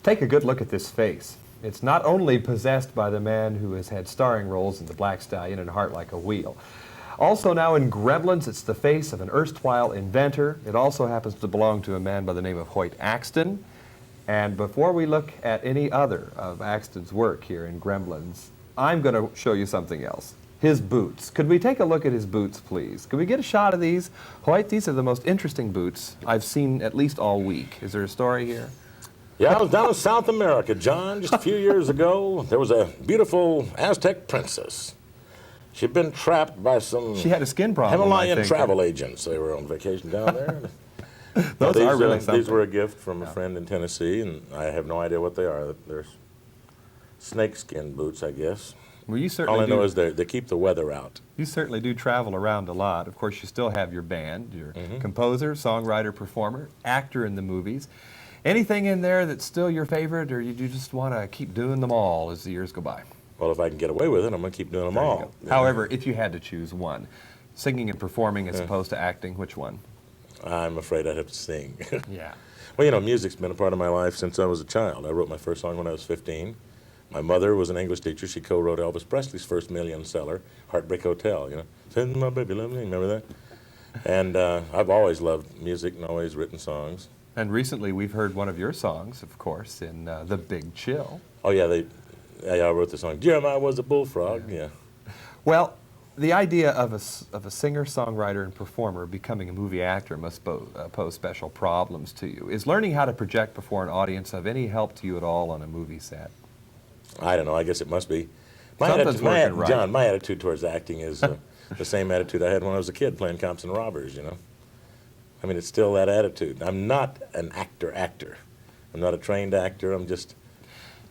Take a good look at this face. It's not only possessed by the man who has had starring roles in The Black Stallion and Heart Like a Wheel. Also now in Gremlins, it's the face of an erstwhile inventor. It also happens to belong to a man by the name of Hoyt Axton. And before we look at any other of Axton's work here in Gremlins, I'm going to show you something else. His boots. Could we take a look at his boots, please? Could we get a shot of these? Hoyt, these are the most interesting boots I've seen at least all week. Is there a story here? Yeah, I was down in South America, John, just a few years ago. There was a beautiful Aztec princess. She'd been trapped by some She had a skin problem, Himalayan travel agents. They were on vacation down there. Those are really something. These were a gift from a friend in Tennessee, and I have no idea what they are. They're snakeskin boots, I guess. Well, you certainly All I know is they keep the weather out. You certainly do travel around a lot. Of course, you still have your band, your composer, songwriter, performer, actor in the movies. Anything in there that's still your favorite, or you just want to keep doing them all as the years go by? Well, if I can get away with it, I'm going to keep doing them all. However, if you had to choose one, singing and performing as opposed to acting, which one? I'm afraid I'd have to sing. Yeah. Well, you know, music's been a part of my life since I was a child. I wrote my first song when I was 15. My mother was an English teacher. She co-wrote Elvis Presley's first million seller, Heartbreak Hotel, you know. Send my baby love me, remember that? And I've always loved music and always written songs. And recently we've heard one of your songs, of course, in The Big Chill. Oh, yeah, I wrote the song, Jeremiah was a bullfrog, yeah. Well, the idea of a singer, songwriter, and performer becoming a movie actor must pose special problems to you. Is learning how to project before an audience of any help to you at all on a movie set? I don't know, I guess it must be. Something's working right. John, my attitude towards acting is the same attitude I had when I was a kid playing cops and robbers, you know. I mean, it's still that attitude. I'm not an actor. I'm not a trained actor. I'm just...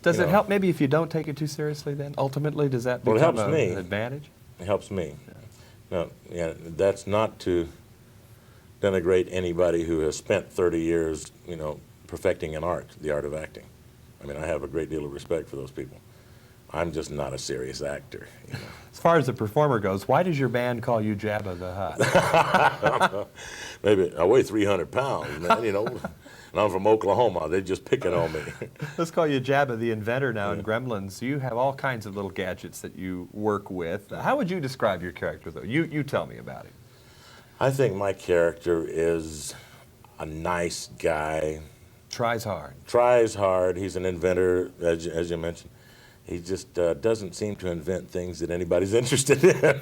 Does it help maybe if you don't take it too seriously then? Ultimately, does that become an advantage? It helps me. No, yeah, that's not to denigrate anybody who has spent 30 years, you know, perfecting an art, the art of acting. I mean, I have a great deal of respect for those people. I'm just not a serious actor. You know. As far as the performer goes, why does your band call you Jabba the Hutt? Maybe I weigh 300 pounds, man, you know, and I'm from Oklahoma. They're just picking on me. Let's call you Jabba the Inventor now in Gremlins. You have all kinds of little gadgets that you work with. How would you describe your character, though? You tell me about it. I think my character is a nice guy. Tries hard. Tries hard. He's an inventor, as you mentioned. He just doesn't seem to invent things that anybody's interested in.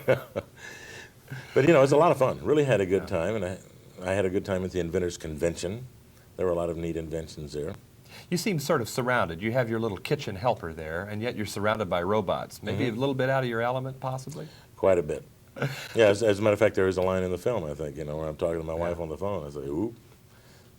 But, you know, it's a lot of fun. Really had a good time, and I had a good time at the Inventors Convention. There were a lot of neat inventions there. You seem sort of surrounded. You have your little kitchen helper there, and yet you're surrounded by robots. Maybe a little bit out of your element, possibly? Quite a bit. Yeah, as a matter of fact, there is a line in the film, I think, you know, where I'm talking to my wife on the phone. I say, oop.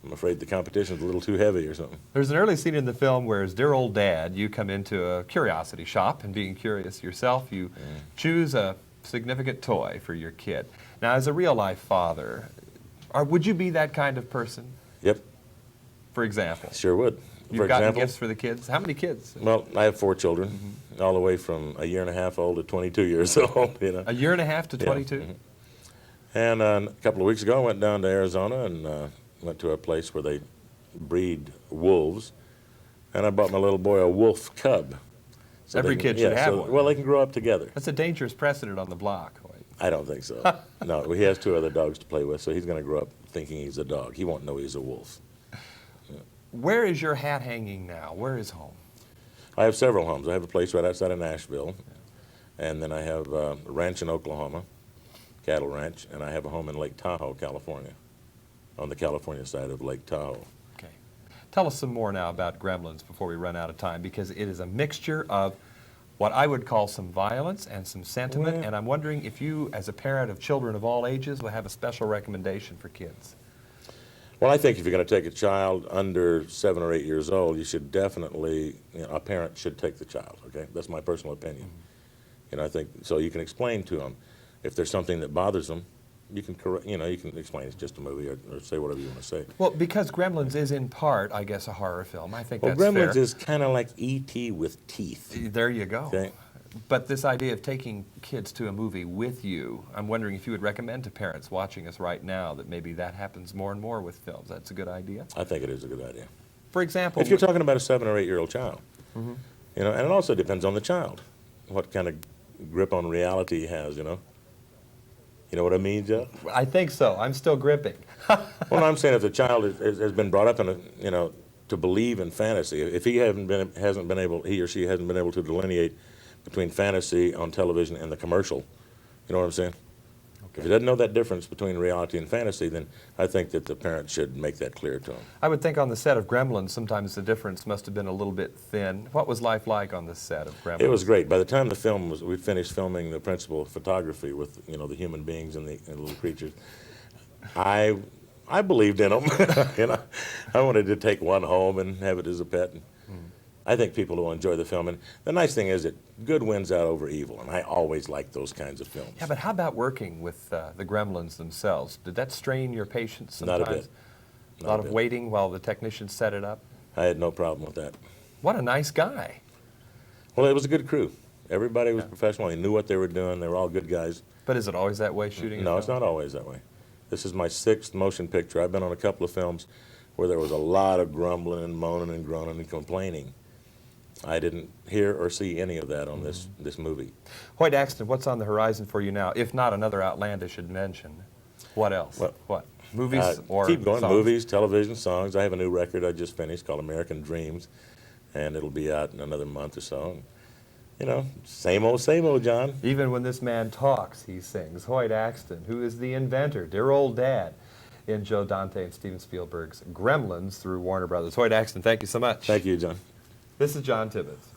I'm afraid the competition's a little too heavy or something. There's an early scene in the film where, as dear old dad, you come into a curiosity shop, and being curious yourself, you choose a significant toy for your kid. Now, as a real-life father, would you be that kind of person? Yep. For example? Sure would. You've gotten gifts for the kids? How many kids? Well, I have 4 children, all the way from a 1.5 years old to 22 years old. You know. 1.5 years to 22? Yeah. And a couple of weeks ago, I went down to Arizona and went to a place where they breed wolves, and I bought my little boy a wolf cub. So every kid should have one. Well, they can grow up together. That's a dangerous precedent on the block. I don't think so. No, he has 2 other dogs to play with, so he's going to grow up thinking he's a dog. He won't know he's a wolf. Yeah. Where is your hat hanging now? Where is home? I have several homes. I have a place right outside of Nashville, and then I have a ranch in Oklahoma, cattle ranch, and I have a home in Lake Tahoe, California, on the California side of Lake Tahoe. Okay. Tell us some more now about Gremlins before we run out of time, because it is a mixture of what I would call some violence and some sentiment, and I'm wondering if you, as a parent of children of all ages, will have a special recommendation for kids. Well, I think if you're going to take a child under 7 or 8 years old, you should definitely, you know, a parent should take the child, okay? That's my personal opinion. You know, I think, so you can explain to them if there's something that bothers them, you can explain it's just a movie or say whatever you want to say. Well, because Gremlins is in part, I guess, a horror film. I think that's Gremlins fair. is kind of like E.T. with teeth. There you go. Okay. But this idea of taking kids to a movie with you, I'm wondering if you would recommend to parents watching us right now that maybe that happens more and more with films. That's a good idea? I think it is a good idea. For example, If you're talking about a 7 or 8 year old child, you know, and it also depends on the child, what kind of grip on reality he has, you know. You know what I mean, Jeff? I think so. I'm still gripping. Well, I'm saying if the child has been brought up in a, you know, to believe in fantasy, if he hasn't been able, he or she hasn't been able to delineate between fantasy on television and the commercial, you know what I'm saying? If he doesn't know that difference between reality and fantasy, then I think that the parent should make that clear to him. I would think on the set of Gremlins, sometimes the difference must have been a little bit thin. What was life like on the set of Gremlins? It was great. By the time the film was, we finished filming the principal photography with, you know, the human beings and the little creatures. I believed in them. You know, I wanted to take one home and have it as a pet. I think people will enjoy the film. And the nice thing is that good wins out over evil, and I always like those kinds of films. Yeah, but how about working with the Gremlins themselves? Did that strain your patience sometimes? Not a bit. A lot of waiting while the technicians set it up? I had no problem with that. What a nice guy. Well, it was a good crew. Everybody was professional. They knew what they were doing. They were all good guys. But is it always that way shooting? No, it's not always that way. This is my 6th motion picture. I've been on a couple of films where there was a lot of grumbling and moaning and groaning and complaining. I didn't hear or see any of that on this movie. Hoyt Axton, what's on the horizon for you now? If not another outlandish invention, what else? Well, what? Movies or keep going. songs? Movies, television, songs. I have a new record I just finished called American Dreams, and it'll be out in another month or so. You know, same old, John. Even when this man talks, he sings. Hoyt Axton, who is the inventor, dear old dad, in Joe Dante and Steven Spielberg's Gremlins through Warner Brothers. Hoyt Axton, thank you so much. Thank you, John. This is John Tibbetts.